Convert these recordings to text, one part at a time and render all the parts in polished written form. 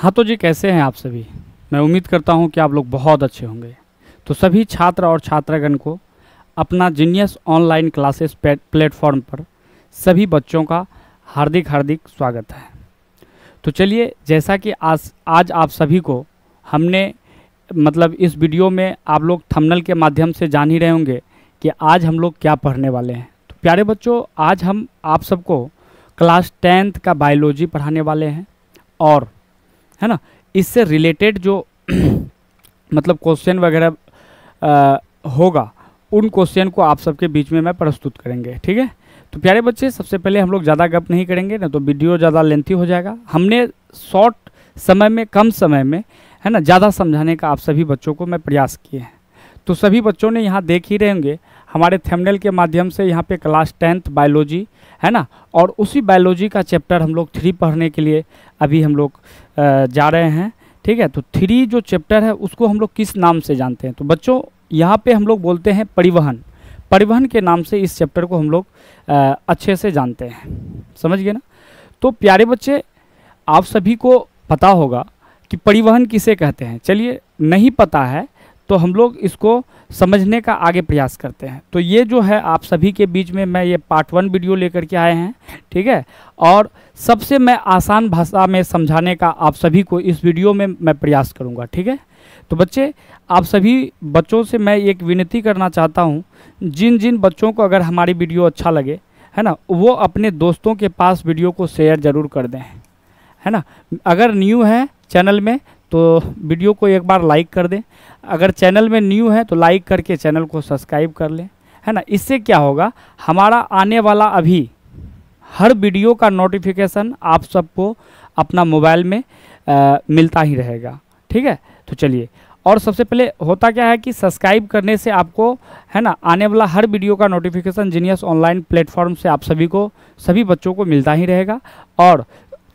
हाँ तो जी, कैसे हैं आप सभी। मैं उम्मीद करता हूँ कि आप लोग बहुत अच्छे होंगे। तो सभी छात्र और छात्रागण को अपना जीनियस ऑनलाइन क्लासेस प्लेटफॉर्म पर सभी बच्चों का हार्दिक हार्दिक स्वागत है। तो चलिए, जैसा कि आज आप सभी को हमने इस वीडियो में आप लोग थंबनेल के माध्यम से जान ही रहे होंगे कि आज हम लोग क्या पढ़ने वाले हैं। तो प्यारे बच्चों, आज हम आप सबको क्लास 10th का बायोलॉजी पढ़ाने वाले हैं और है ना, इससे रिलेटेड जो क्वेश्चन वगैरह होगा, उन क्वेश्चन को आप सबके बीच में मैं प्रस्तुत करेंगे। ठीक है। तो प्यारे बच्चे, सबसे पहले हम लोग ज़्यादा गप नहीं करेंगे ना, तो वीडियो ज़्यादा लेंथी हो जाएगा। हमने शॉर्ट समय में, कम समय में, है ना, ज़्यादा समझाने का आप सभी बच्चों को मैं प्रयास किए हैं। तो सभी बच्चों ने यहाँ देख ही रहे होंगे हमारे थंबनेल के माध्यम से, यहाँ पे क्लास 10th बायोलॉजी है ना, और उसी बायोलॉजी का चैप्टर हम लोग 3 पढ़ने के लिए अभी हम लोग जा रहे हैं। ठीक है। तो 3 जो चैप्टर है उसको हम लोग किस नाम से जानते हैं? तो बच्चों, यहाँ पे हम लोग बोलते हैं परिवहन। परिवहन के नाम से इस चैप्टर को हम लोग अच्छे से जानते हैं। समझ गए ना। तो प्यारे बच्चे, आप सभी को पता होगा कि परिवहन किसे कहते हैं। चलिए, नहीं पता है तो हम लोग इसको समझने का आगे प्रयास करते हैं। तो ये जो है आप सभी के बीच में मैं ये पार्ट 1 वीडियो लेकर के आए हैं। ठीक है। और सबसे मैं आसान भाषा में समझाने का आप सभी को इस वीडियो में मैं प्रयास करूंगा। ठीक है। तो बच्चे, आप सभी बच्चों से मैं एक विनती करना चाहता हूं, जिन जिन बच्चों को अगर हमारी वीडियो अच्छा लगे, है ना, वो अपने दोस्तों के पास वीडियो को शेयर ज़रूर कर दें, है ना। अगर न्यू है चैनल में तो वीडियो को एक बार लाइक कर दें। अगर चैनल में न्यू है तो लाइक करके चैनल को सब्सक्राइब कर लें, है ना। इससे क्या होगा, हमारा आने वाला अभी हर वीडियो का नोटिफिकेशन आप सबको अपना मोबाइल में मिलता ही रहेगा। ठीक है। तो चलिए, और सबसे पहले होता क्या है कि सब्सक्राइब करने से आपको, है ना, आने वाला हर वीडियो का नोटिफिकेशन जीनियस ऑनलाइन प्लेटफॉर्म से आप सभी बच्चों को मिलता ही रहेगा। और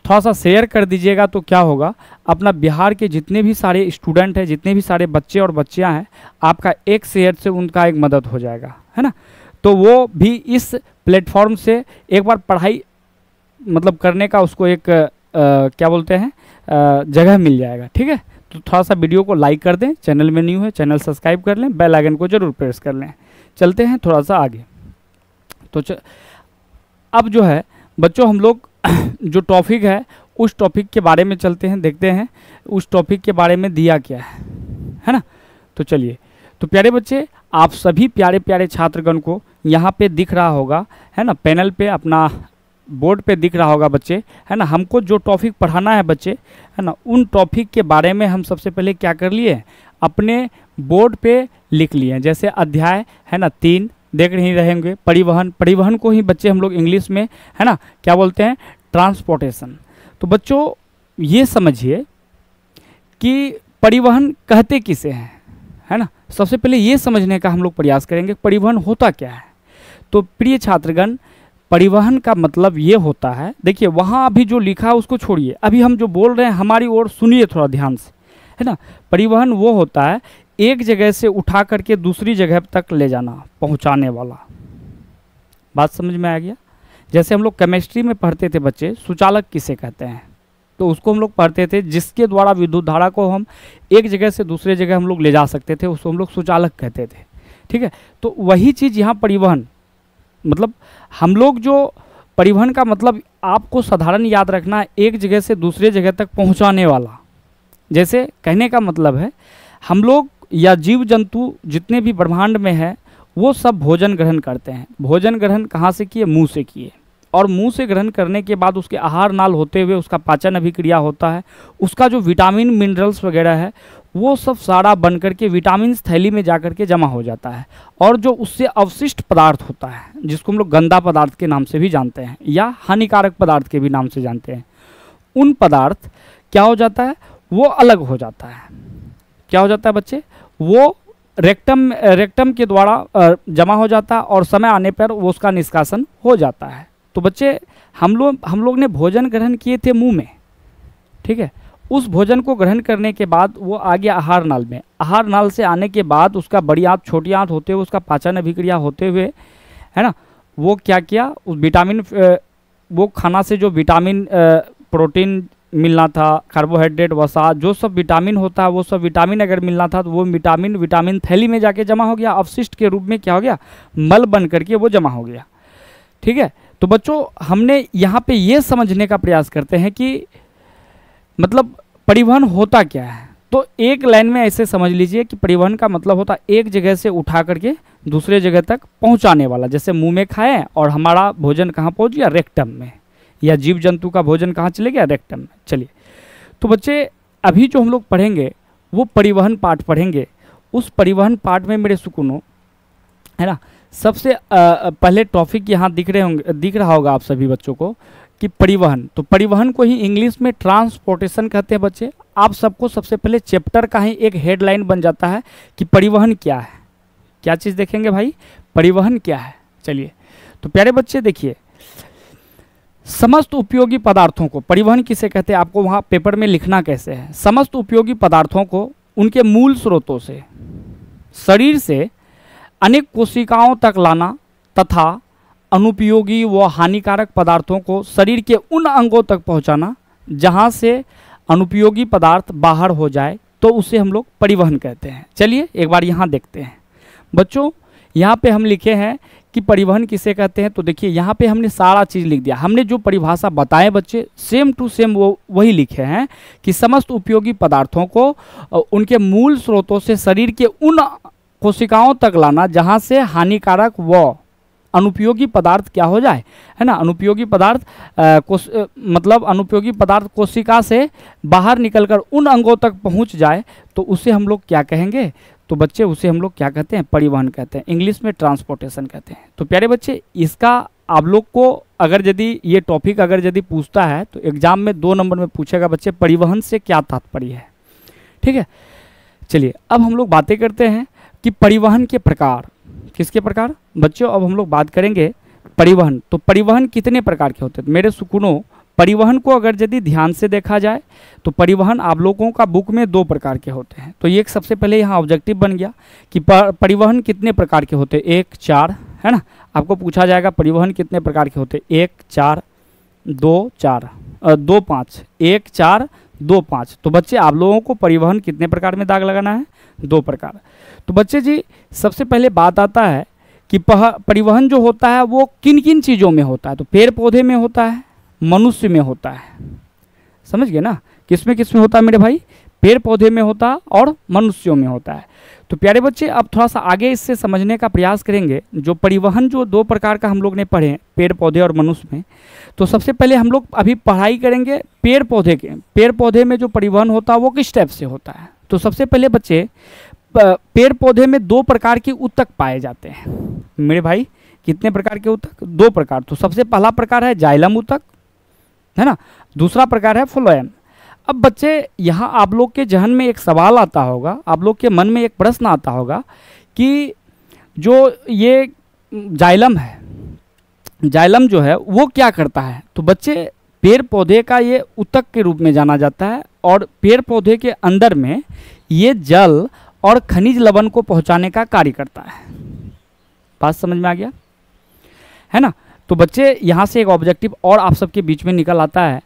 थोड़ा सा शेयर कर दीजिएगा तो क्या होगा, अपना बिहार के जितने भी सारे स्टूडेंट हैं, जितने भी सारे बच्चे और बच्चियां हैं, आपका एक शेयर से उनका एक मदद हो जाएगा, है ना। तो वो भी इस प्लेटफॉर्म से एक बार पढ़ाई करने का उसको एक क्या बोलते हैं, जगह मिल जाएगा। ठीक है। तो थोड़ा सा वीडियो को लाइक कर दें, चैनल में न्यू है चैनल सब्सक्राइब कर लें, बेल आइकन को जरूर प्रेस कर लें। चलते हैं थोड़ा सा आगे। तो अब जो है बच्चों, हम लोग जो टॉपिक है उस टॉपिक के बारे में चलते हैं, देखते हैं उस टॉपिक के बारे में दिया क्या है ना। तो चलिए, तो प्यारे बच्चे, आप सभी प्यारे प्यारे छात्रगण को यहाँ पे दिख रहा होगा, है ना, पैनल पे, अपना बोर्ड पे दिख रहा होगा बच्चे, है ना। हमको जो टॉपिक पढ़ाना है बच्चे, है ना, उन टॉपिक के बारे में हम सबसे पहले क्या कर लिए, अपने बोर्ड पे लिख लिए। जैसे अध्याय है ना 3 देख नहीं रहेंगे, परिवहन। परिवहन को ही बच्चे हम लोग इंग्लिश में, है ना, क्या बोलते हैं, ट्रांसपोर्टेशन। तो बच्चों, ये समझिए कि परिवहन कहते किसे हैं, है ना। सबसे पहले ये समझने का हम लोग प्रयास करेंगे परिवहन होता क्या है। तो प्रिय छात्रगण, परिवहन का मतलब ये होता है, देखिए वहाँ अभी जो लिखा है उसको छोड़िए, अभी हम जो बोल रहे हैं हमारी ओर सुनिए थोड़ा ध्यान से, है ना। परिवहन वो होता है एक जगह से उठा करके दूसरी जगह तक ले जाना, पहुंचाने वाला। बात समझ में आ गया। जैसे हम लोग केमिस्ट्री में पढ़ते थे बच्चे, सुचालक किसे कहते हैं, तो उसको हम लोग पढ़ते थे जिसके द्वारा विद्युत धारा को हम एक जगह से दूसरे जगह हम लोग ले जा सकते थे, उसको हम लोग सुचालक कहते थे। ठीक है। तो वही चीज़ यहाँ परिवहन, हम लोग जो परिवहन का मतलब आपको साधारण याद रखना है, एक जगह से दूसरे जगह तक पहुँचाने वाला। जैसे कहने का मतलब है, हम लोग या जीव जंतु जितने भी ब्रह्मांड में है वो सब भोजन ग्रहण करते हैं। भोजन ग्रहण कहाँ से किए, मुंह से किए। और मुंह से ग्रहण करने के बाद उसके आहार नाल होते हुए उसका पाचन अभिक्रिया होता है, उसका जो विटामिन मिनरल्स वगैरह है वो सब सारा बन करके विटामिन थैली में जा करके जमा हो जाता है। और जो उससे अवशिष्ट पदार्थ होता है, जिसको हम लोग गंदा पदार्थ के नाम से भी जानते हैं या हानिकारक पदार्थ के भी नाम से जानते हैं, उन पदार्थ क्या हो जाता है, वो अलग हो जाता है। क्या हो जाता है बच्चे, वो रेक्टम के द्वारा जमा हो जाता है और समय आने पर वो उसका निष्कासन हो जाता है। तो बच्चे, हम लोग ने भोजन ग्रहण किए थे मुंह में। ठीक है। उस भोजन को ग्रहण करने के बाद वो आ गया आहार नाल में। आहार नाल से आने के बाद उसका बड़ी आंत छोटी आंत होते हुए उसका पाचन अभिक्रिया होते हुए, है ना, वो क्या किया, उस विटामिन, वो खाना से जो विटामिन, प्रोटीन मिलना था, कार्बोहाइड्रेट, वसा, जो सब विटामिन होता है वो सब विटामिन अगर मिलना था तो वो विटामिन थैली में जाके जमा हो गया, अवशिष्ट के रूप में क्या हो गया, मल बन करके वो जमा हो गया। ठीक है, तो बच्चों हमने यहाँ पे ये समझने का प्रयास करते हैं कि मतलब परिवहन होता क्या है। तो एक लाइन में ऐसे समझ लीजिए कि परिवहन का मतलब होता है एक जगह से उठा करके दूसरे जगह तक पहुंचाने वाला। जैसे मुंह में खाएं और हमारा भोजन कहाँ पहुंच गया, रेक्टम में, या जीव जंतु का भोजन कहाँ चले गया, रेक्टम में। चलिए, तो बच्चे अभी जो हम लोग पढ़ेंगे वो परिवहन पाठ पढ़ेंगे। उस परिवहन पाठ में मेरे सुकूनों, है ना, सबसे पहले टॉपिक यहाँ दिख रहा होगा आप सभी बच्चों को कि परिवहन। तो परिवहन को ही इंग्लिश में ट्रांसपोर्टेशन कहते हैं बच्चे। आप सबको सबसे पहले चैप्टर का ही एक हेडलाइन बन जाता है कि परिवहन क्या है। क्या चीज़ देखेंगे भाई, परिवहन क्या है। चलिए, तो प्यारे बच्चे देखिए, समस्त उपयोगी पदार्थों को परिवहन किसे कहते हैं, आपको वहाँ पेपर में लिखना कैसे है। समस्त उपयोगी पदार्थों को उनके मूल स्रोतों से शरीर से अनेक कोशिकाओं तक लाना तथा अनुपयोगी व हानिकारक पदार्थों को शरीर के उन अंगों तक पहुंचाना जहां से अनुपयोगी पदार्थ बाहर हो जाए, तो उसे हम लोग परिवहन कहते हैं। चलिए एक बार यहाँ देखते हैं बच्चों, यहाँ पे हम लिखे हैं कि परिवहन किसे कहते हैं। तो देखिए यहाँ पे हमने सारा चीज़ लिख दिया, हमने जो परिभाषा बताए बच्चे सेम टू सेम वो वही लिखे हैं कि समस्त उपयोगी पदार्थों को उनके मूल स्रोतों से शरीर के उन कोशिकाओं तक लाना जहाँ से हानिकारक व अनुपयोगी पदार्थ क्या हो जाए, है ना, अनुपयोगी पदार्थ मतलब अनुपयोगी पदार्थ कोशिका से बाहर निकलकर उन अंगों तक पहुंच जाए, तो उसे हम लोग क्या कहेंगे, तो बच्चे उसे हम लोग क्या कहते हैं, परिवहन कहते हैं। इंग्लिश में ट्रांसपोर्टेशन कहते हैं। तो प्यारे बच्चे, इसका आप लोग को अगर यदि ये टॉपिक अगर यदि पूछता है तो एग्जाम में 2 नंबर में पूछेगा बच्चे परिवहन से क्या तात्पर्य है। ठीक है, चलिए अब हम लोग बातें करते हैं कि परिवहन के प्रकार। किसके प्रकार बच्चों, अब हम लोग बात करेंगे परिवहन। तो परिवहन कितने प्रकार के होते हैं मेरे सुकूनों। परिवहन को अगर यदि ध्यान से देखा जाए तो परिवहन आप लोगों का बुक में 2 प्रकार के होते हैं। तो ये एक सबसे पहले यहाँ ऑब्जेक्टिव बन गया कि परिवहन कितने प्रकार के होते हैं, 1, 4, है ना। आपको पूछा जाएगा परिवहन कितने प्रकार के होते हैं, 1, 4, 2, 4, 2, 5, 1, 4, 2, 5। तो बच्चे आप लोगों को परिवहन कितने प्रकार में दाग लगाना है, 2 प्रकार। तो बच्चे जी सबसे पहले बात आता है कि परिवहन जो होता है वो किन किन चीज़ों में होता है। तो पेड़ पौधे में होता है, मनुष्य में होता है, समझ गए ना, किस में होता है मेरे भाई, पेड़ पौधे में होता है और मनुष्यों में होता है। तो प्यारे बच्चे अब थोड़ा सा आगे इससे समझने का प्रयास करेंगे। जो परिवहन जो 2 प्रकार का हम लोग ने पढ़े, पेड़ पौधे और मनुष्य में, तो सबसे पहले हम लोग अभी पढ़ाई करेंगे पेड़ पौधे के। पेड़ पौधे में जो परिवहन होता है वो किस टाइप से होता है। तो सबसे पहले बच्चे पेड़ पौधे में 2 प्रकार के ऊतक पाए जाते हैं मेरे भाई। कितने प्रकार के ऊतक, 2 प्रकार। तो सबसे पहला प्रकार है जाइलम ऊतक, है ना, दूसरा प्रकार है फ्लोएम। अब बच्चे यहाँ आप लोग के जहन में एक सवाल आता होगा, आप लोग के मन में एक प्रश्न आता होगा कि जो ये जाइलम है, जाइलम जो है वो क्या करता है। तो बच्चे पेड़ पौधे का ये ऊतक के रूप में जाना जाता है और पेड़ पौधे के अंदर में ये जल और खनिज लवण को पहुंचाने का कार्य करता है। बात समझ में आ गया, है ना। तो बच्चे यहाँ से एक ऑब्जेक्टिव और आप सबके बीच में निकल आता है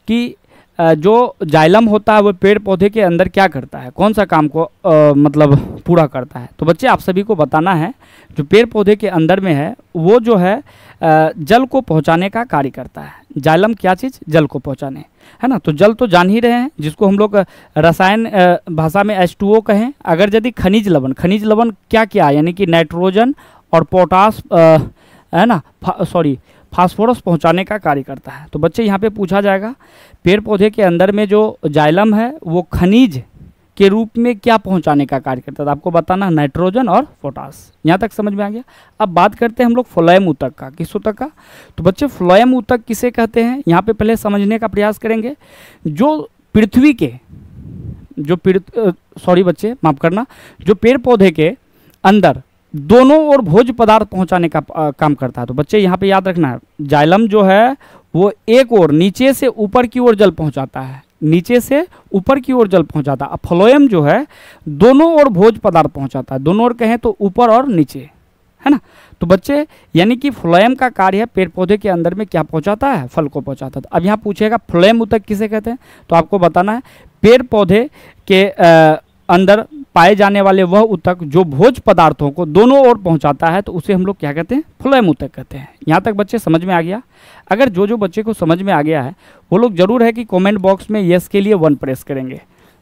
कि जो जाइलम होता है वो पेड़ पौधे के अंदर क्या करता है, कौन सा काम को मतलब पूरा करता है। तो बच्चे आप सभी को बताना है जो पेड़ पौधे के अंदर में है वो जो है जल को पहुंचाने का कार्य करता है। जाइलम क्या चीज़, जल को पहुंचाने, है ना। तो जल तो जान ही रहे हैं, जिसको हम लोग रसायन भाषा में H2O कहें। अगर यदि खनिज लवण क्या क्या, यानी कि नाइट्रोजन और पोटास, है ना, फास्फोरस पहुंचाने का कार्य करता है। तो बच्चे यहाँ पे पूछा जाएगा पेड़ पौधे के अंदर में जो जाइलम है वो खनिज के रूप में क्या पहुंचाने का कार्य करता है। तो आपको बताना नाइट्रोजन और पोटास। यहाँ तक समझ में आ गया। अब बात करते हैं हम लोग फ्लोएम ऊतक का। किस ऊतक का, तो बच्चे फ्लोएम ऊतक किसे कहते हैं यहाँ पे पहले समझने का प्रयास करेंगे। जो पृथ्वी के जो पेड़ पौधे के अंदर दोनों ओर भोज्य पदार्थ पहुंचाने का काम करता है। तो बच्चे यहाँ पे याद रखना है, जाइलम जो है वो एक ओर नीचे से ऊपर की ओर जल पहुंचाता है, नीचे से ऊपर की ओर जल पहुंचाता है। अब फ्लोएम जो है दोनों ओर भोज्य पदार्थ पहुंचाता है, दोनों ओर कहें तो ऊपर और नीचे, है ना। तो बच्चे यानी कि फ्लोएम का कार्य है पेड़ पौधे के अंदर में क्या पहुंचाता है, फल को पहुंचाता है। अब यहाँ पूछेगा फ्लोएम ऊतक किसे कहते हैं, तो आपको बताना है पेड़ पौधे के अंदर पाए जाने वाले वह ऊतक जो भोज्य पदार्थों को दोनों ओर पहुंचाता है, तो उसे हम लोग क्या कहते हैं, फ्लोएम ऊतक कहते हैं। यहाँ तक बच्चे समझ में आ गया। अगर जो बच्चे को समझ में आ गया है वो लोग जरूर है कि कमेंट बॉक्स में यस के लिए 1 प्रेस करेंगे।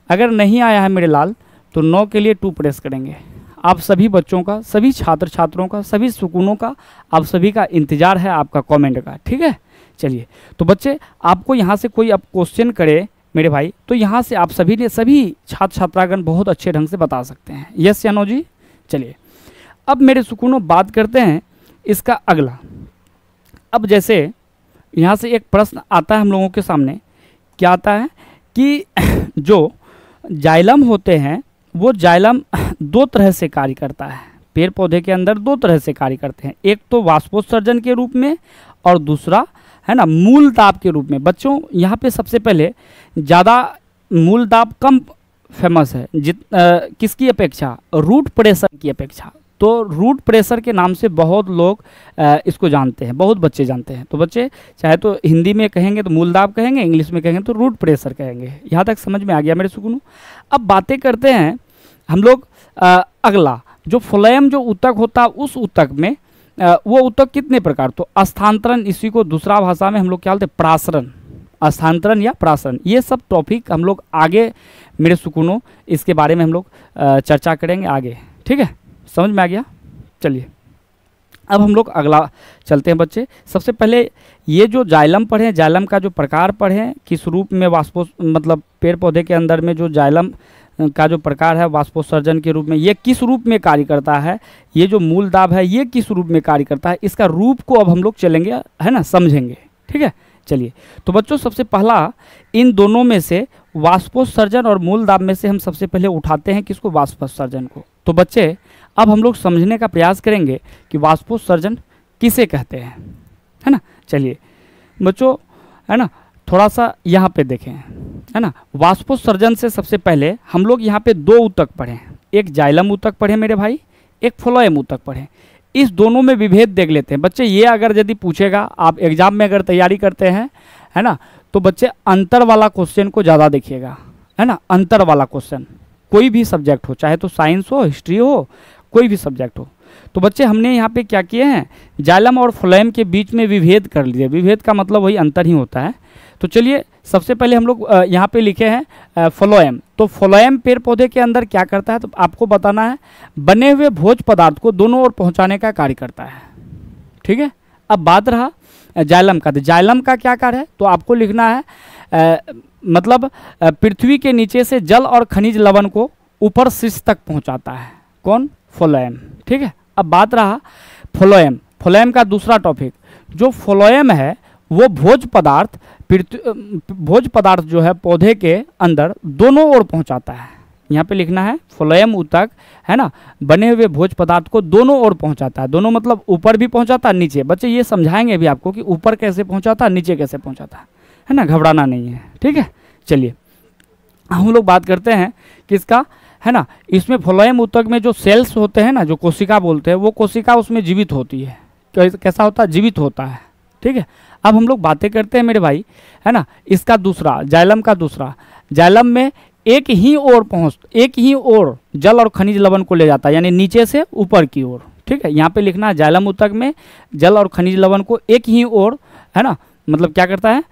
अगर नहीं आया है मेरे लाल तो नो के लिए 2 प्रेस करेंगे। आप सभी बच्चों का, सभी छात्र छात्रों का, सभी सुकूनों का, आप सभी का इंतजार है आपका कमेंट का, ठीक है। चलिए तो बच्चे आपको यहाँ से कोई अब क्वेश्चन करे मेरे भाई, तो यहाँ से आप सभी छात्र छात्रागण बहुत अच्छे ढंग से बता सकते हैं, यस या नो जी। चलिए अब मेरे सुकूनों बात करते हैं इसका अगला। अब जैसे यहाँ से एक प्रश्न आता है हम लोगों के सामने, क्या आता है कि जो जाइलम होते हैं वो जाइलम 2 तरह से कार्य करता है। पेड़ पौधे के अंदर 2 तरह से कार्य करते हैं, एक तो वाष्पोत्सर्जन के रूप में और दूसरा है ना मूल दाब के रूप में। बच्चों यहाँ पे सबसे पहले ज़्यादा मूल दाब कम फेमस है किसकी अपेक्षा, रूट प्रेशर की अपेक्षा। तो रूट प्रेशर के नाम से बहुत लोग इसको जानते हैं, बहुत बच्चे जानते हैं। तो बच्चे चाहे तो हिंदी में कहेंगे तो मूल दाब कहेंगे, इंग्लिश में कहेंगे तो रूट प्रेशर कहेंगे। यहाँ तक समझ में आ गया मेरे सुकूनों। अब बातें करते हैं हम लोग अगला, जो फ्लोएम जो ऊतक होता है उस ऊतक में वो ऊतक कितने प्रकार, तो स्थानांतरण, इसी को दूसरा भाषा में हम लोग क्या बोलते हैं, प्रासरण, स्थानांतरण या प्रासरण। ये सब टॉपिक हम लोग आगे मेरे सुकूनों इसके बारे में हम लोग चर्चा करेंगे आगे, ठीक है। समझ में आ गया। चलिए अब हम लोग अगला चलते हैं बच्चे। सबसे पहले ये जो जाइलम पढ़ें, जाइलम का जो प्रकार पढ़ें, किस रूप में मतलब पेड़ पौधे के अंदर में जो जाइलम का जो प्रकार है वाष्पोत्सर्जन के रूप में, ये किस रूप में कार्य करता है, ये जो मूल दाब है ये किस रूप में कार्य करता है, इसका रूप को अब हम लोग चलेंगे, है ना, समझेंगे, ठीक है। चलिए तो बच्चों सबसे पहला इन दोनों में से वाष्पोत्सर्जन और मूल दाब में से हम सबसे पहले उठाते हैं किसको, वाष्पोत्सर्जन को। तो बच्चे अब हम लोग समझने का प्रयास करेंगे कि वाष्पोत्सर्जन किसे कहते हैं, है ना। चलिए बच्चों, है ना, थोड़ा सा यहाँ पे देखें, है ना। वाष्पोत्सर्जन से सबसे पहले हम लोग यहाँ पे 2 ऊतक पढ़ें, एक जाइलम ऊतक पढ़े मेरे भाई, एक फ्लोएम ऊतक पढ़े। इस दोनों में विभेद देख लेते हैं बच्चे। ये अगर यदि पूछेगा, आप एग्जाम में अगर तैयारी करते हैं, है ना, तो बच्चे अंतर वाला क्वेश्चन को ज़्यादा देखिएगा, है ना। अंतर वाला क्वेश्चन कोई भी सब्जेक्ट हो, चाहे तो साइंस हो, हिस्ट्री हो, कोई भी सब्जेक्ट हो। तो बच्चे हमने यहाँ पे क्या किए हैं, जाइलम और फ्लोएम के बीच में विभेद कर लिए। विभेद का मतलब वही अंतर ही होता है। तो चलिए सबसे पहले हम लोग यहाँ पे लिखे हैं फ्लोएम। तो फ्लोएम पेड़ पौधे के अंदर क्या करता है, तो आपको बताना है बने हुए भोज्य पदार्थ को दोनों ओर पहुँचाने का कार्य करता है, ठीक है। अब बात रहा जाइलम का। तो जाइलम का क्या कार्य है, तो आपको लिखना है मतलब पृथ्वी के नीचे से जल और खनिज लवण को ऊपर शीर्ष तक पहुँचाता है, कौन, फ्लोएम, ठीक है। अब बात रहा फ्लोएम। फ्लोएम का दूसरा टॉपिक, जो फ्लोएम है वो भोज्य पदार्थ जो है पौधे के अंदर दोनों ओर पहुंचाता है। यहाँ पे लिखना है फ्लोएम ऊतक, है ना, बने हुए भोज्य पदार्थ को दोनों ओर पहुंचाता है। दोनों मतलब ऊपर भी पहुंचाता है, नीचे। बच्चे ये समझाएंगे भी आपको कि ऊपर कैसे पहुंचाता है, नीचे कैसे पहुंचाता है ना, घबराना नहीं है, ठीक है। चलिए हम लोग बात करते हैं किसका, है ना। इसमें फ्लोएम ऊतक में जो सेल्स होते हैं ना, जो कोशिका बोलते हैं, वो कोशिका उसमें जीवित होती है। कैसा होता है, जीवित होता है, ठीक है। अब हम लोग बातें करते हैं मेरे भाई, है ना, इसका दूसरा, जाइलम का दूसरा। जाइलम में एक ही ओर जल और खनिज लवण को ले जाता है, यानी नीचे से ऊपर की ओर, ठीक है। यहाँ पे लिखना है जाइलम ऊतक में जल और खनिज लवण को एक ही ओर, है ना, मतलब क्या करता है,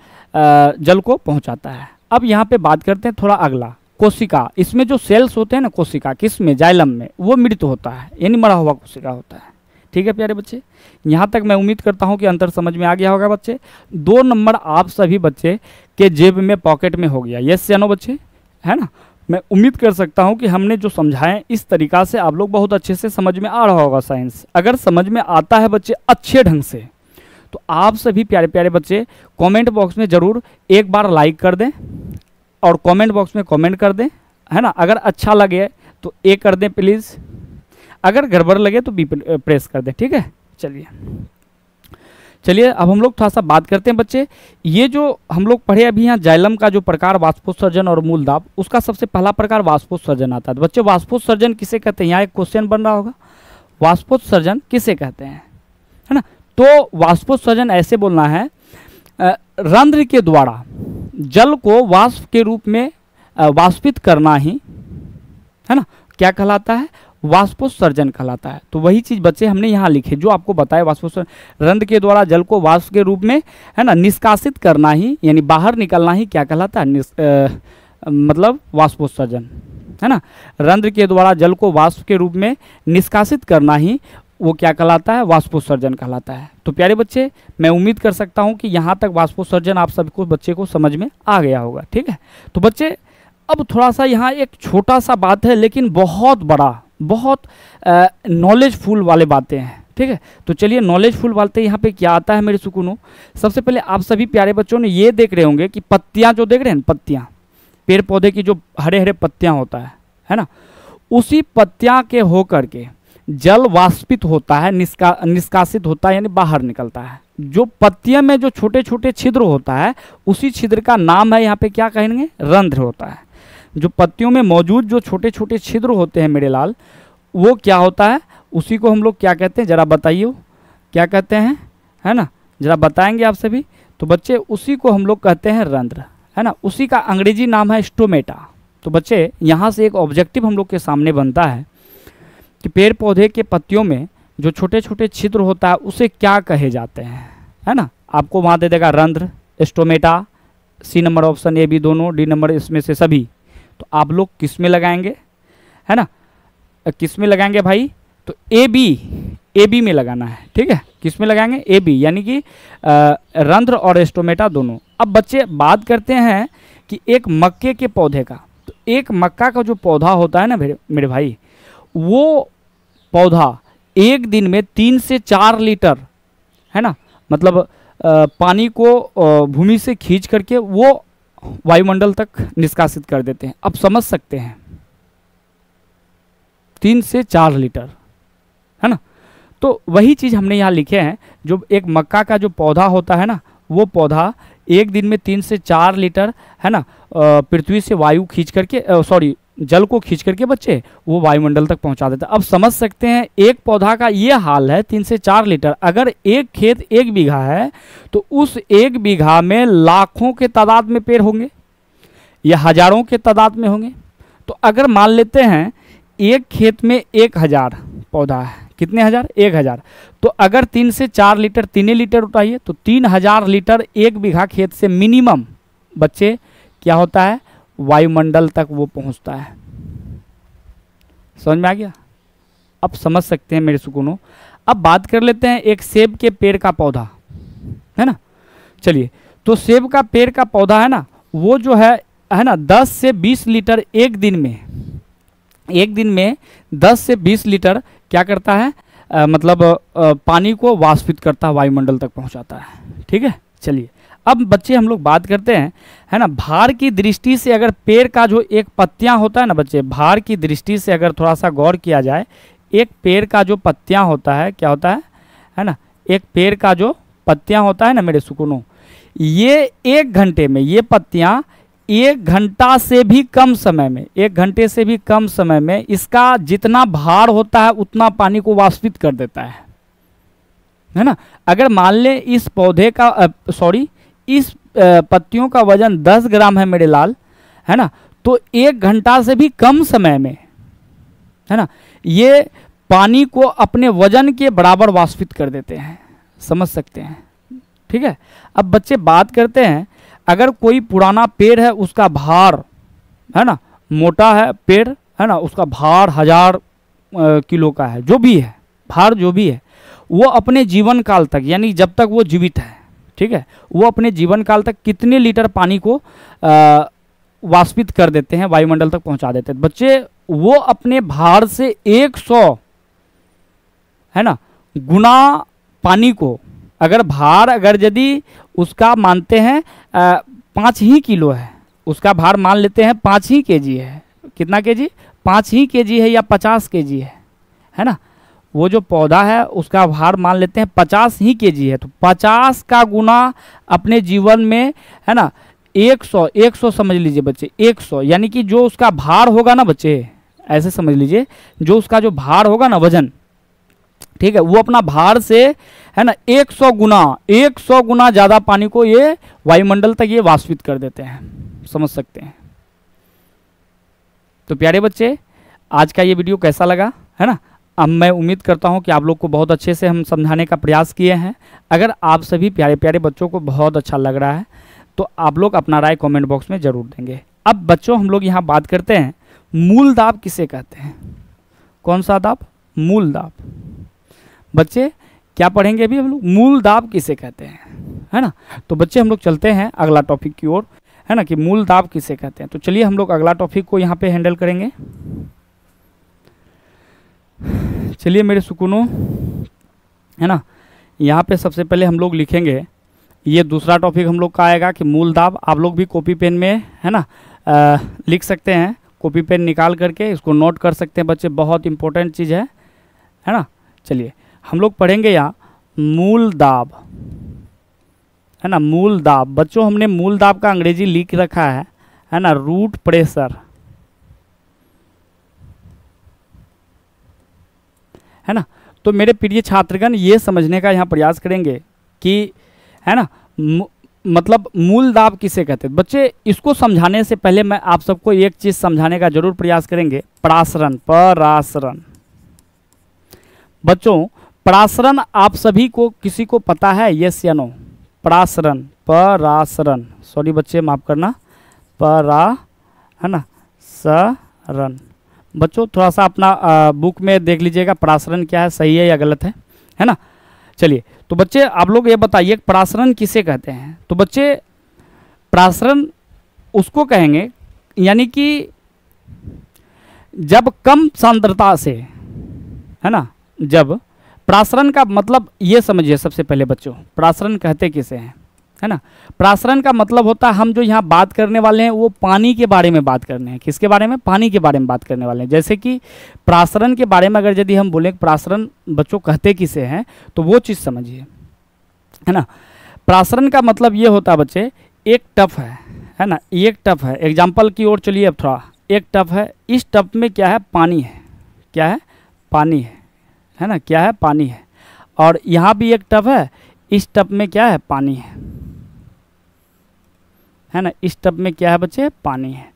जल को पहुँचाता है। अब यहाँ पे बात करते हैं थोड़ा अगला, कोशिका। इसमें जो सेल्स होते हैं ना, कोशिका किसमें, जाइलम में, वो मृत होता है, यानी मरा हुआ कोशिका होता है, ठीक है प्यारे बच्चे। यहाँ तक मैं उम्मीद करता हूँ कि अंतर समझ में आ गया होगा बच्चे। 2 नंबर आप सभी बच्चे के जेब में, पॉकेट में हो गया, यस या नो बच्चे, है ना। मैं उम्मीद कर सकता हूँ कि हमने जो समझाएं इस तरीक़ा से आप लोग बहुत अच्छे से समझ में आ रहा होगा साइंस। अगर समझ में आता है बच्चे अच्छे ढंग से, तो आप सभी प्यारे प्यारे बच्चे कमेंट बॉक्स में ज़रूर एक बार लाइक कर दें और कमेंट बॉक्स में कमेंट कर दें, है ना। अगर अच्छा लगे तो ए कर दें प्लीज़, अगर गड़बड़ लगे तो बी प्रेस कर दें, ठीक है। चलिए अब हम लोग थोड़ा सा बात करते हैं बच्चे। ये जो हम लोग पढ़े अभी यहाँ जाइलम का जो प्रकार वाष्पोत्सर्जन और मूल दाब, उसका सबसे पहला प्रकार वाष्पोत्सर्जन आता है। तो बच्चे वाष्पोत्सर्जन किसे कहते हैं, यहाँ एक क्वेश्चन बन रहा होगा, वाष्पोत्सर्जन किसे कहते हैं, तो वाष्पोत्सर्जन ऐसे बोलना है, रंध्र के द्वारा जल को वाष्प के रूप में वाष्पित करना ही, है ना, क्या कहलाता है, वाष्पोत्सर्जन कहलाता है। तो वही चीज बच्चे हमने यहाँ लिखे जो आपको बताया, वाष्पोत्सर्जन रंध्र के द्वारा जल को वाष्प के रूप में, है ना, निष्कासित करना ही, यानी बाहर निकलना ही क्या कहलाता है, मतलब वाष्पोत्सर्जन, है ना। रंध्र के द्वारा जल को वाष्प के रूप में निष्कासित करना ही वो क्या कहलाता है, वाष्पोत्सर्जन कहलाता है। तो प्यारे बच्चे, मैं उम्मीद कर सकता हूँ कि यहाँ तक वाष्पोत्सर्जन आप सबको बच्चे को समझ में आ गया होगा। ठीक है, तो बच्चे अब थोड़ा सा यहाँ एक छोटा सा बात है, लेकिन बहुत बड़ा, बहुत नॉलेजफुल वाले बातें हैं। ठीक है, तो चलिए नॉलेजफुल बातें यहाँ पे क्या आता है मेरे सुकूनों। सबसे पहले आप सभी प्यारे बच्चों ने ये देख रहे होंगे कि पत्तियाँ जो देख रहे हैं, पत्तियाँ, पेड़ पौधे की जो हरे हरे पत्तियाँ होता है ना, उसी पत्तियाँ के होकर के जल वाष्पित होता है, निष्कासित होता है, यानी बाहर निकलता है। जो पत्तियों में जो छोटे छोटे छिद्र होता है, उसी छिद्र का नाम है यहाँ पे क्या कहेंगे, रंध्र होता है। जो पत्तियों में मौजूद जो छोटे छोटे छिद्र होते हैं मेरे लाल, वो क्या होता है, उसी को हम लोग क्या कहते हैं, जरा बताइए क्या कहते हैं, है ना, जरा बताएंगे आप सभी। तो बच्चे उसी को हम लोग कहते हैं रंध्र, है ना, उसी का अंग्रेजी नाम है स्टोमेटा। तो बच्चे यहाँ से एक ऑब्जेक्टिव हम लोग के सामने बनता है कि पेड़ पौधे के पत्तियों में जो छोटे छोटे छिद्र होता है उसे क्या कहे जाते हैं, है ना। आपको वहाँ दे देगा रंध्र, stomata, C number option, A B दोनों, डी नंबर इसमें से सभी। तो आप लोग किस में लगाएंगे, है ना, किस में लगाएंगे भाई, तो ए बी में लगाना है। ठीक है, किस में लगाएंगे, ए बी, यानी कि रंध्र और स्टोमेटा दोनों। अब बच्चे बात करते हैं कि एक मक्के के पौधे का, तो एक मक्का का जो पौधा होता है ना मेरे भाई, वो पौधा एक दिन में 3 से 4 लीटर, है ना, मतलब पानी को भूमि से खींच करके वो वायुमंडल तक निष्कासित कर देते हैं। अब समझ सकते हैं, 3 से 4 लीटर, है ना। तो वही चीज़ हमने यहाँ लिखे हैं, जो एक मक्का का जो पौधा होता है ना, वो पौधा एक दिन में 3 से 4 लीटर, है ना, पृथ्वी से वायु खींच करके, जल को खींच करके बच्चे वो वायुमंडल तक पहुंचा देता है। अब समझ सकते हैं, एक पौधा का ये हाल है, 3 से 4 लीटर। अगर एक खेत 1 बीघा है, तो उस 1 बीघा में लाखों के तादाद में पेड़ होंगे या हजारों के तादाद में होंगे। तो अगर मान लेते हैं एक खेत में 1000 पौधा है, कितने हजार, 1000, तो अगर 3 से 4 लीटर, 3 लीटर उठाइए, तो 3000 लीटर 1 बीघा खेत से मिनिमम बच्चे क्या होता है, वायुमंडल तक वो पहुंचता है। समझ में आ गया, अब समझ सकते हैं मेरे सुकूनों। अब बात कर लेते हैं एक सेब के पेड़ का पौधा, है ना। चलिए, तो सेब का पेड़ का पौधा है ना, वो जो है ना, 10 से 20 लीटर एक दिन में 10 से 20 लीटर क्या करता है, मतलब पानी को वाष्पित करता है, वायुमंडल तक पहुंचाता है। ठीक है, चलिए अब बच्चे हम लोग बात करते हैं, है ना, भार की दृष्टि से अगर पेड़ का जो एक पत्तियां होता है ना बच्चे, भार की दृष्टि से अगर थोड़ा सा गौर किया जाए, एक पेड़ का जो पत्तियां होता है, क्या होता है ना, एक पेड़ का जो पत्तियां होता है ना मेरे सुकूनों, ये 1 घंटे में, ये पत्तियां 1 घंटा से भी कम समय में, 1 घंटे से भी कम समय में इसका जितना भार होता है उतना पानी को वाष्पित कर देता है ना। अगर मान लें इस पौधे का इस पत्तियों का वजन 10 ग्राम है मेरे लाल, है ना, तो 1 घंटा से भी कम समय में, है ना, ये पानी को अपने वजन के बराबर वाष्पित कर देते हैं। समझ सकते हैं, ठीक है। अब बच्चे बात करते हैं, अगर कोई पुराना पेड़ है, उसका भार, है ना, मोटा है पेड़, है ना, उसका भार 1000 किलो का है, जो भी है भार, जो भी है, वो अपने जीवन काल तक, यानी जब तक वो जीवित है, ठीक है, वो अपने जीवन काल तक कितने लीटर पानी को वाष्पित कर देते हैं, वायुमंडल तक पहुंचा देते हैं बच्चे। वो अपने भार से 100, है ना, गुना पानी को, अगर भार, अगर यदि उसका मानते हैं 5 ही किलो है, उसका भार मान लेते हैं 5 ही केजी है, कितना केजी, 5 ही केजी है या 50 केजी है ना, वो जो पौधा है उसका भार मान लेते हैं 50 ही केजी है, तो 50 का गुना अपने जीवन में, है ना, 100 समझ लीजिए बच्चे, 100, यानी कि जो उसका भार होगा ना बच्चे, ऐसे समझ लीजिए, जो उसका जो भार होगा ना, वजन, ठीक है, वो अपना भार से है ना 100 गुना ज़्यादा पानी को ये वायुमंडल तक ये वाष्पित कर देते हैं, समझ सकते हैं। तो प्यारे बच्चे, आज का ये वीडियो कैसा लगा, है ना। अब मैं उम्मीद करता हूँ कि आप लोग को बहुत अच्छे से हम समझाने का प्रयास किए हैं। अगर आप सभी प्यारे प्यारे बच्चों को बहुत अच्छा लग रहा है तो आप लोग अपना राय कमेंट बॉक्स में ज़रूर देंगे। अब बच्चों, हम लोग यहाँ बात करते हैं मूल दाब किसे कहते हैं। कौन सा दाब? मूल दाब। बच्चे क्या पढ़ेंगे अभी हम लोग? मूल दाब किसे कहते हैं, है ना। तो बच्चे हम लोग चलते हैं अगला टॉपिक की ओर, है ना, कि मूल दाब किसे कहते हैं। तो चलिए हम लोग अगला टॉपिक को यहाँ पे हैंडल करेंगे। चलिए मेरे सुकूनों, है ना, यहाँ पे सबसे पहले हम लोग लिखेंगे, ये दूसरा टॉपिक हम लोग का आएगा कि मूल दाब। आप लोग भी कॉपी पेन में, है ना, लिख सकते हैं, कॉपी पेन निकाल करके इसको नोट कर सकते हैं बच्चे, बहुत इंपॉर्टेंट चीज़ है ना। चलिए हम लोग पढ़ेंगे यहाँ मूल दाब, है ना, मूल दाब। बच्चों हमने मूल दाब का अंग्रेजी लिख रखा है ना, रूट प्रेशर, है ना। तो मेरे प्रिय छात्रगण, ये समझने का यहाँ प्रयास करेंगे कि, है ना, मतलब मूल दाब किसे कहते हैं। बच्चे इसको समझाने से पहले मैं आप सबको एक चीज़ समझाने का जरूर प्रयास करेंगे, परासरण, परासरण। बच्चों परासरण आप सभी को किसी को पता है, यस या नो? परासरण, परासरण, सॉरी बच्चे माफ़ करना, है ना, सरण। बच्चों थोड़ा सा अपना बुक में देख लीजिएगा परासरण क्या है, सही है या गलत है ना। चलिए तो बच्चे आप लोग ये बताइए परासरण किसे कहते हैं। तो बच्चे परासरण उसको कहेंगे यानी कि जब कम सांद्रता से, है ना, जब परासरण का मतलब ये समझिए सबसे पहले बच्चों, परासरण कहते किसे हैं, है ना। परासरण का मतलब होता है, हम जो यहाँ बात करने वाले हैं वो पानी के बारे में बात करने हैं। किसके बारे में? पानी के बारे में बात करने वाले हैं। जैसे कि परासरण के बारे में अगर यदि हम बोलें परासरण बच्चों कहते किसे हैं, तो वो चीज़ समझिए, है ना। परासरण का मतलब ये होता है बच्चे, एक टब है ना, एक टब है। एग्जाम्पल की ओर चलिए अब थोड़ा, एक टब है, इस टब में क्या है? पानी है। क्या है? पानी है ना, क्या है? पानी है। और यहाँ भी एक टब है, इस टब में क्या है? पानी है ना, इस टब में क्या है बच्चे? पानी है।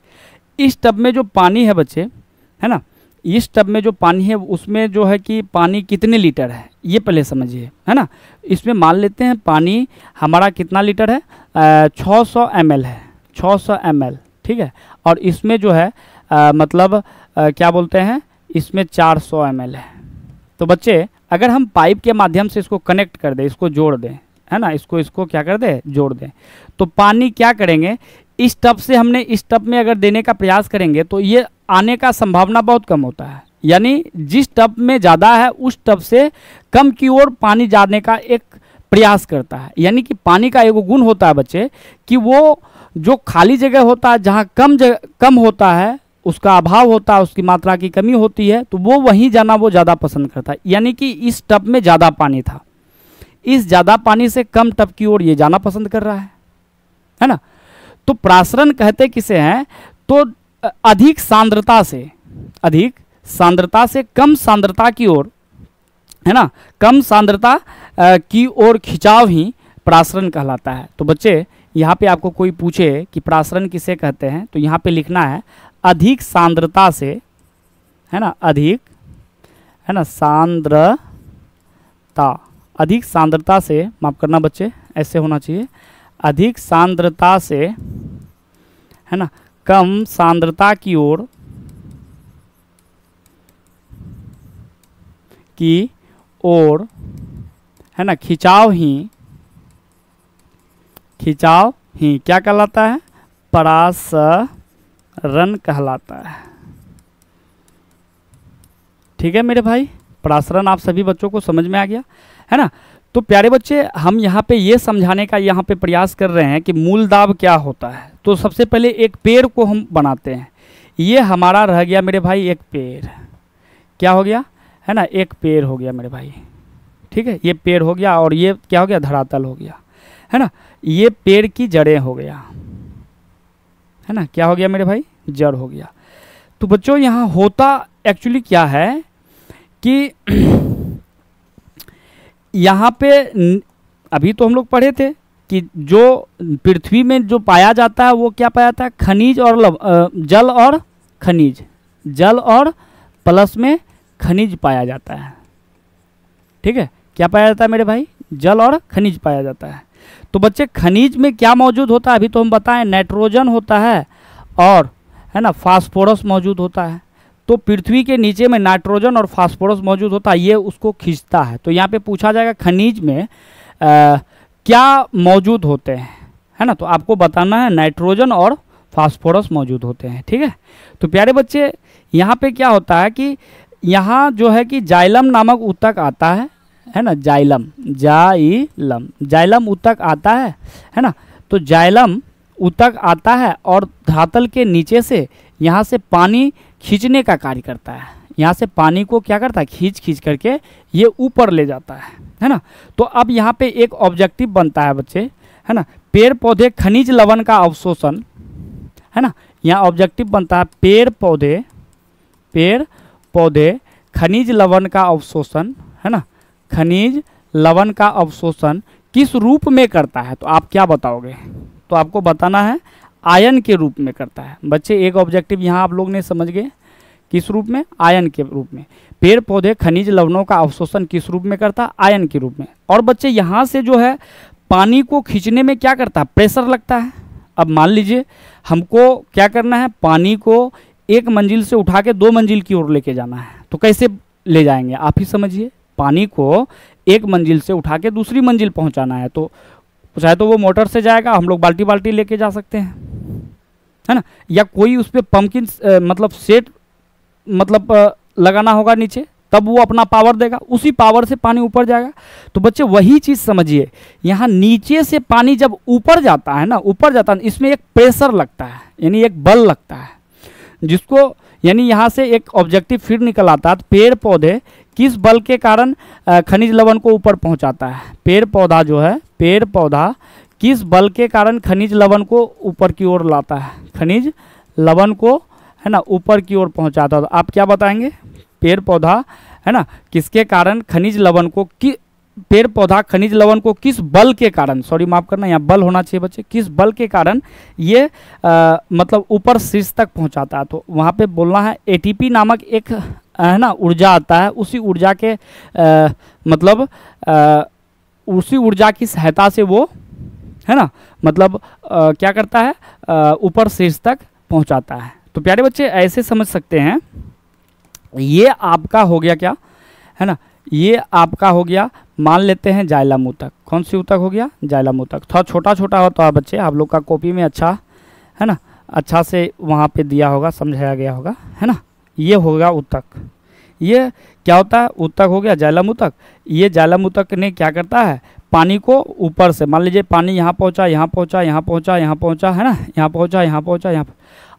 इस टब में जो पानी है बच्चे, है ना, इस टब में जो पानी है उसमें जो है कि पानी कितने लीटर है ये पहले समझिए, है ना। इसमें मान लेते हैं पानी हमारा कितना लीटर है? 600 ml है, 600 ml, ठीक है। और इसमें जो है मतलब क्या बोलते हैं, इसमें 400 ml है। तो बच्चे अगर हम पाइप के माध्यम से इसको कनेक्ट कर दें, इसको जोड़ दें, है ना, इसको क्या कर दें? जोड़ दें, तो पानी क्या करेंगे, इस टब से हमने इस टब में अगर देने का प्रयास करेंगे तो ये आने का संभावना बहुत कम होता है। यानी जिस टब में ज़्यादा है उस टब से कम की ओर पानी जाने का एक प्रयास करता है। यानी कि पानी का एक गुण होता है बच्चे कि वो जो खाली जगह होता है, जहाँ कम होता है, उसका अभाव होता है, उसकी मात्रा की कमी होती है, तो वो वहीं जाना वो ज़्यादा पसंद करता है। यानी कि इस टब में ज़्यादा पानी था, इस ज़्यादा पानी से कम टब की ओर ये जाना पसंद कर रहा है ना। तो परासरण कहते किसे हैं? तो अधिक सांद्रता से कम सांद्रता की ओर, है ना, कम सांद्रता की ओर खिंचाव ही परासरण कहलाता है। तो बच्चे यहाँ पे आपको कोई पूछे कि परासरण किसे कहते हैं, तो यहाँ पे लिखना है अधिक सांद्रता से, है ना, अधिक, है ना, सांद्रता, अधिक सांद्रता से, माफ़ करना बच्चे ऐसे होना चाहिए, अधिक सांद्रता से, है ना, कम सांद्रता की ओर है ना, खिंचाव ही क्या कहलाता है? परासरण कहलाता है। ठीक है मेरे भाई, परासरण आप सभी बच्चों को समझ में आ गया, है ना। तो प्यारे बच्चे हम यहाँ पे ये समझाने का यहाँ पे प्रयास कर रहे हैं कि मूल दाब क्या होता है। तो सबसे पहले एक पेड़ को हम बनाते हैं। ये हमारा रह गया मेरे भाई एक पेड़, क्या हो गया, है ना, एक पेड़ हो गया मेरे भाई, ठीक है, ये पेड़ हो गया। और ये क्या हो गया? धरातल हो गया, है ना। ये पेड़ की जड़ें हो गया, है ना, क्या हो गया मेरे भाई? जड़ हो गया। तो बच्चों यहाँ होता एक्चुअली क्या है कि यहाँ पे अभी तो हम लोग पढ़े थे कि जो पृथ्वी में जो पाया जाता है वो क्या पाया जाता है, खनिज और जल और खनिज, जल और प्लस में खनिज पाया जाता है। ठीक है, क्या पाया जाता है मेरे भाई, जल और खनिज पाया जाता है। तो बच्चे खनिज में क्या मौजूद होता है, अभी तो हम बताएं नाइट्रोजन होता है और है ना फास्फोरस मौजूद होता है। तो पृथ्वी के नीचे में नाइट्रोजन और फास्फोरस मौजूद होता है, ये उसको खींचता है। तो यहाँ पे पूछा जाएगा खनिज में क्या मौजूद होते हैं, है ना, तो आपको बताना है नाइट्रोजन और फास्फोरस मौजूद होते हैं। ठीक है, तो प्यारे बच्चे यहाँ पे क्या होता है कि यहाँ जो है कि जाइलम नामक ऊतक आता है ना, जाइलम जाइलम ऊतक आता है ना। तो जाइलम ऊतक आता है और धरातल के नीचे से यहाँ से पानी खींचने का कार्य करता है। यहाँ से पानी को क्या करता है, खींच करके ये ऊपर ले जाता है ना। तो अब यहाँ पे एक ऑब्जेक्टिव बनता है बच्चे, है ना, पेड़ पौधे खनिज लवण का अवशोषण, है ना। यहाँ ऑब्जेक्टिव बनता है पेड़ पौधे खनिज लवण का अवशोषण, है ना, खनिज लवण का अवशोषण किस रूप में करता है। तो आप क्या बताओगे, तो आपको बताना है आयन के रूप में करता है। बच्चे एक ऑब्जेक्टिव यहाँ आप लोग ने समझ गए, किस रूप में, आयन के रूप में। पेड़ पौधे खनिज लवणों का अवशोषण किस रूप में करता है, आयन के रूप में। और बच्चे यहाँ से जो है पानी को खींचने में क्या करता है, प्रेशर लगता है। अब मान लीजिए हमको क्या करना है, पानी को एक मंजिल से उठा के 2 मंजिल की ओर लेके जाना है। तो कैसे ले जाएंगे आप ही समझिए, पानी को एक मंजिल से उठा के दूसरी मंजिल पहुंचाना है। तो चाहे तो वो मोटर से जाएगा, हम लोग बाल्टी लेके जा सकते हैं, है ना, या कोई उस पर पंपकिन मतलब सेट मतलब लगाना होगा नीचे, तब वो अपना पावर देगा, उसी पावर से पानी ऊपर जाएगा। तो बच्चे वही चीज़ समझिए, यहाँ नीचे से पानी जब ऊपर जाता है ना, ऊपर जाता है, इसमें एक प्रेशर लगता है, यानी एक बल लगता है, जिसको यानी यहाँ से एक ऑब्जेक्टिव फिर निकल आता है। पेड़ पौधे किस बल के कारण खनिज लवण को ऊपर पहुँचाता है, पेड़ पौधा किस बल के कारण खनिज लवण को ऊपर की ओर लाता है, खनिज लवण को, है ना, ऊपर की ओर पहुंचाता है। तो आप क्या बताएंगे, पेड़ पौधा, है ना, किसके कारण खनिज लवण को, पेड़ पौधा खनिज लवण को किस बल के कारण, सॉरी माफ करना, यहाँ बल होना चाहिए बच्चे, किस बल के कारण ये मतलब ऊपर शीर्ष तक पहुंचाता है। तो वहाँ पे बोलना है एटीपी नामक एक, है ना, ऊर्जा आता है, उसी ऊर्जा के मतलब उसी ऊर्जा की सहायता से वो, है ना, मतलब क्या करता है, ऊपर शीर्ष तक पहुंचाता है। तो प्यारे बच्चे ऐसे समझ सकते हैं, ये आपका हो गया क्या, है ना, ये आपका हो गया, मान लेते हैं जाइलम ऊतक। कौन सी ऊतक हो गया, जाइलम ऊतक। थोड़ा छोटा छोटा होता है बच्चे, आप लोग का कॉपी में अच्छा, है ना, अच्छा से वहाँ पे दिया होगा, समझाया गया होगा, है ना। ये होगा ऊतक, ये क्या होता है, ऊतक हो गया, जाइलम ऊतक। ये जाइलम ऊतक ने क्या करता है, पानी को ऊपर से, मान लीजिए पानी यहाँ पहुँचा, यहाँ पहुँचा, यहाँ पहुँचा, यहाँ पहुँचा, है ना, यहाँ पहुँचा, यहाँ पहुँचा, यहाँ,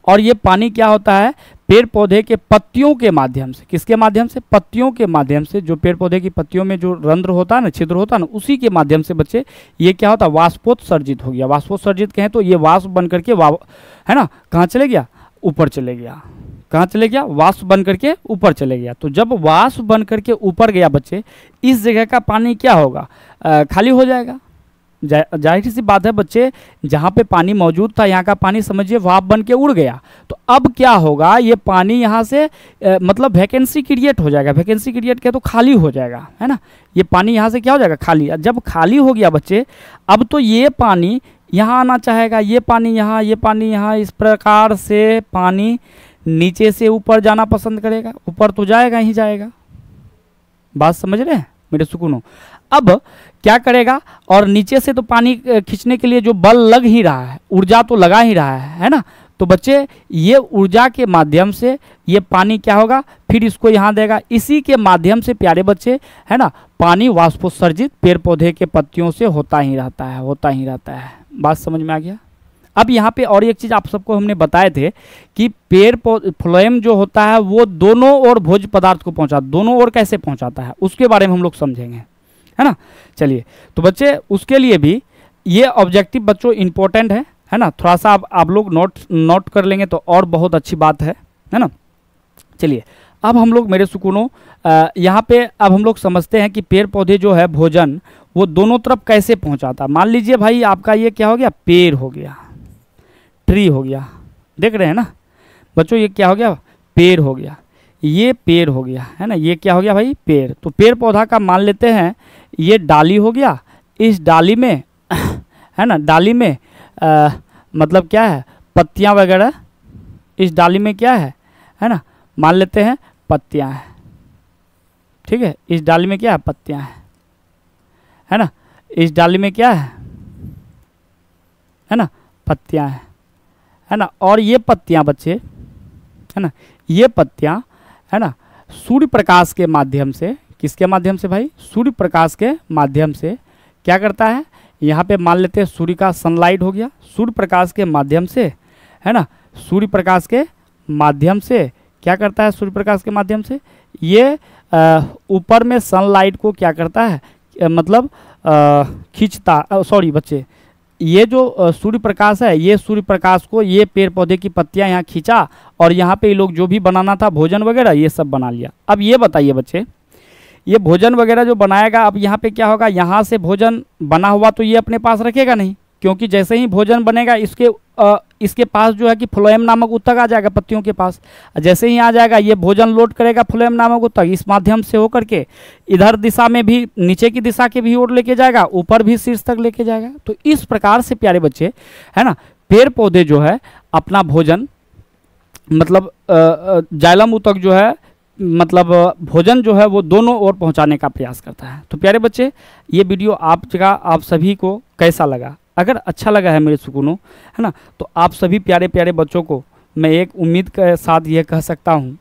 और ये पानी क्या होता है, पेड़ पौधे के पत्तियों के माध्यम से, किसके माध्यम से, पत्तियों के माध्यम से, जो पेड़ पौधे की पत्तियों में जो रंध्र होता है ना, छिद्र होता है ना, उसी के माध्यम से बच्चे ये क्या होता है, वाष्पोत्सर्जित हो गया। वाष्पोत्सर्जित कहें तो ये वाष्प बन करके है ना, कहाँ चले गया, ऊपर चले गया। कहाँ चले गया, वाष्प बन करके ऊपर चले गया। तो जब वाष्प बन करके ऊपर गया बच्चे, इस जगह का पानी क्या होगा, खाली हो जाएगा। जाहिर सी बात है बच्चे, जहाँ पे पानी मौजूद था यहाँ का पानी समझिए भाप बन के उड़ गया। तो अब क्या होगा, ये पानी यहाँ से मतलब वैकेंसी क्रिएट हो जाएगा। वैकेंसी क्रिएट किया तो खाली हो जाएगा, है ना। ये पानी यहाँ से क्या हो जाएगा, खाली। जब खाली हो गया बच्चे, अब तो ये पानी यहाँ आना चाहेगा, ये पानी यहाँ, ये पानी यहाँ, इस प्रकार से पानी नीचे से ऊपर जाना पसंद करेगा। ऊपर तो जाएगा ही जाएगा, बात समझ रहे हैं मेरे सुकूनों। अब क्या करेगा, और नीचे से तो पानी खींचने के लिए जो बल लग ही रहा है, ऊर्जा तो लगा ही रहा है ना। तो बच्चे ये ऊर्जा के माध्यम से ये पानी क्या होगा, फिर इसको यहाँ देगा। इसी के माध्यम से प्यारे बच्चे, है ना, पानी वाष्पोत्सर्जित पेड़ पौधे के पत्तियों से होता ही रहता है, होता ही रहता है। बात समझ में आ गया। अब यहाँ पे और एक चीज़ आप सबको हमने बताए थे कि पेड़ फ्लोएम जो होता है वो दोनों ओर भोज्य पदार्थ को पहुँचाता, दोनों ओर कैसे पहुँचाता है उसके बारे में हम लोग समझेंगे, है ना। चलिए, तो उसके लिए भी ये ऑब्जेक्टिव बच्चों इम्पोर्टेंट है ना। थोड़ा सा आप लोग नोट कर लेंगे तो और बहुत अच्छी बात है ना। चलिए, अब हम लोग मेरे सुकूनों यहाँ पे अब हम लोग समझते हैं कि पेड़ पौधे जो है भोजन वो दोनों तरफ कैसे पहुँचाता। मान लीजिए भाई आपका ये क्या हो गया, पेड़ हो गया, ट्री हो गया, देख रहे हैं ना बच्चों, ये क्या हो गया, पेड़ हो गया, ये पेड़ हो गया, है ना, ये क्या हो गया भाई, पेड़। तो पेड़ पौधा का मान लेते हैं ये डाली हो गया, इस डाली में है ना, डाली में मतलब क्या है, पत्तियां वगैरह, इस डाली में क्या है ना, मान लेते हैं पत्तियां हैं, ठीक है, इस डाली में क्या है, पत्तियां हैं, है ना, इस डाली में क्या है ना, पत्तियां हैं, है ना। और ये पत्तियां बच्चे, है ना, ये पत्तियां, है ना, सूर्य प्रकाश के माध्यम से, किसके माध्यम से भाई, सूर्य प्रकाश के माध्यम से क्या करता है, यहाँ पे मान लेते हैं सूर्य का सनलाइट हो गया, सूर्य प्रकाश के माध्यम से, है ना, सूर्य प्रकाश के माध्यम से क्या करता है, सूर्य प्रकाश के माध्यम से ये ऊपर में सनलाइट को क्या करता है, मतलब खींचता, सॉरी बच्चे, ये जो सूर्य प्रकाश है, ये सूर्य प्रकाश को ये पेड़ पौधे की पत्तियां यहाँ खींचा और यहाँ पे ये लोग जो भी बनाना था भोजन वगैरह ये सब बना लिया। अब ये बताइए बच्चे, ये भोजन वगैरह जो बनाएगा, अब यहाँ पे क्या होगा, यहाँ से भोजन बना हुआ तो ये अपने पास रखेगा नहीं, क्योंकि जैसे ही भोजन बनेगा इसके पास जो है कि फ्लोएम नामक ऊतक आ जाएगा पत्तियों के पास, जैसे ही आ जाएगा ये भोजन लोड करेगा फ्लोएम नामक ऊतक, इस माध्यम से होकर के इधर दिशा में भी, नीचे की दिशा के भी ओर लेके जाएगा, ऊपर भी शीर्ष तक लेके जाएगा। तो इस प्रकार से प्यारे बच्चे, है ना, पेड़ पौधे जो है अपना भोजन मतलब जाइलम ऊतक जो है, मतलब भोजन जो है वो दोनों ओर पहुंचाने का प्रयास करता है। तो प्यारे बच्चे, ये वीडियो आप सभी को कैसा लगा, अगर अच्छा लगा है मेरे सुकूनों, है ना, तो आप सभी प्यारे प्यारे बच्चों को मैं एक उम्मीद के साथ ये कह सकता हूँ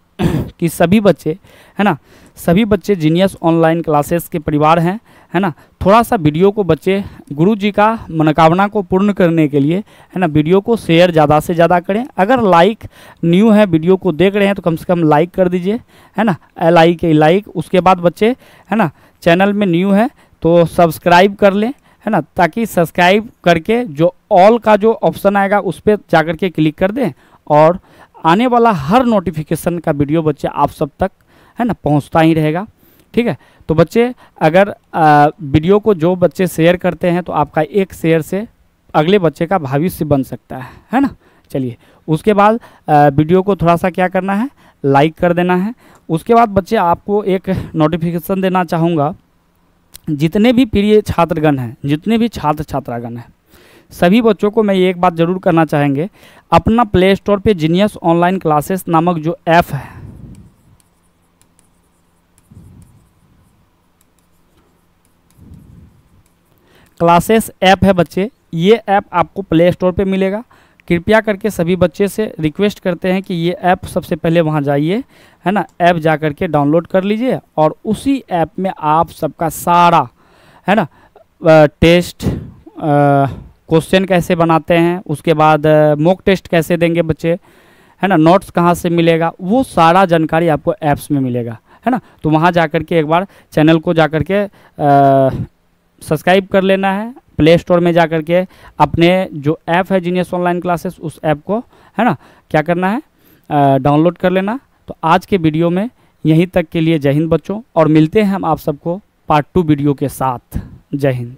कि सभी बच्चे, है ना, सभी बच्चे जीनियस ऑनलाइन क्लासेस के परिवार हैं, है ना। थोड़ा सा वीडियो को बच्चे गुरुजी का मनोकामना को पूर्ण करने के लिए, है ना, वीडियो को शेयर ज़्यादा से ज़्यादा करें। अगर न्यू है, वीडियो को देख रहे हैं तो कम से कम लाइक कर दीजिए, है ना, लाइक। उसके बाद बच्चे, है ना, चैनल में न्यू है तो सब्सक्राइब कर लें, है ना, ताकि सब्सक्राइब करके जो ऑल का जो ऑप्शन आएगा उस पर जाकर के क्लिक कर दें और आने वाला हर नोटिफिकेशन का वीडियो बच्चे आप सब तक, है ना, पहुंचता ही रहेगा। ठीक है, तो बच्चे अगर वीडियो को जो बच्चे शेयर करते हैं तो आपका एक शेयर से अगले बच्चे का भविष्य बन सकता है ना। चलिए, उसके बाद वीडियो को थोड़ा सा क्या करना है, लाइक कर देना है। उसके बाद बच्चे आपको एक नोटिफिकेशन देना चाहूँगा, जितने भी प्रिय छात्रगण हैं, जितने भी छात्र छात्रागण हैं, सभी बच्चों को मैं ये एक बात ज़रूर करना चाहेंगे, अपना प्ले स्टोर पे जीनियस ऑनलाइन क्लासेस नामक जो ऐप है, क्लासेस ऐप है बच्चे, ये ऐप आपको प्ले स्टोर पे मिलेगा। कृपया करके सभी बच्चे से रिक्वेस्ट करते हैं कि ये ऐप सबसे पहले वहाँ जाइए, है ना, ऐप जा कर के डाउनलोड कर लीजिए और उसी ऐप में आप सबका सारा, है ना, टेस्ट, क्वेश्चन कैसे बनाते हैं, उसके बाद मॉक टेस्ट कैसे देंगे बच्चे, है ना, नोट्स कहाँ से मिलेगा, वो सारा जानकारी आपको ऐप्स में मिलेगा, है ना। तो वहाँ जा कर के एक बार चैनल को जा कर के सब्सक्राइब कर लेना है, प्ले स्टोर में जा कर के अपने जो ऐप है जीनियस ऑनलाइन क्लासेस, उस ऐप को, है ना, क्या करना है, डाउनलोड कर लेना। तो आज के वीडियो में यहीं तक के लिए जय हिंद बच्चों, और मिलते हैं हम आप सबको पार्ट 2 वीडियो के साथ। जय हिंद।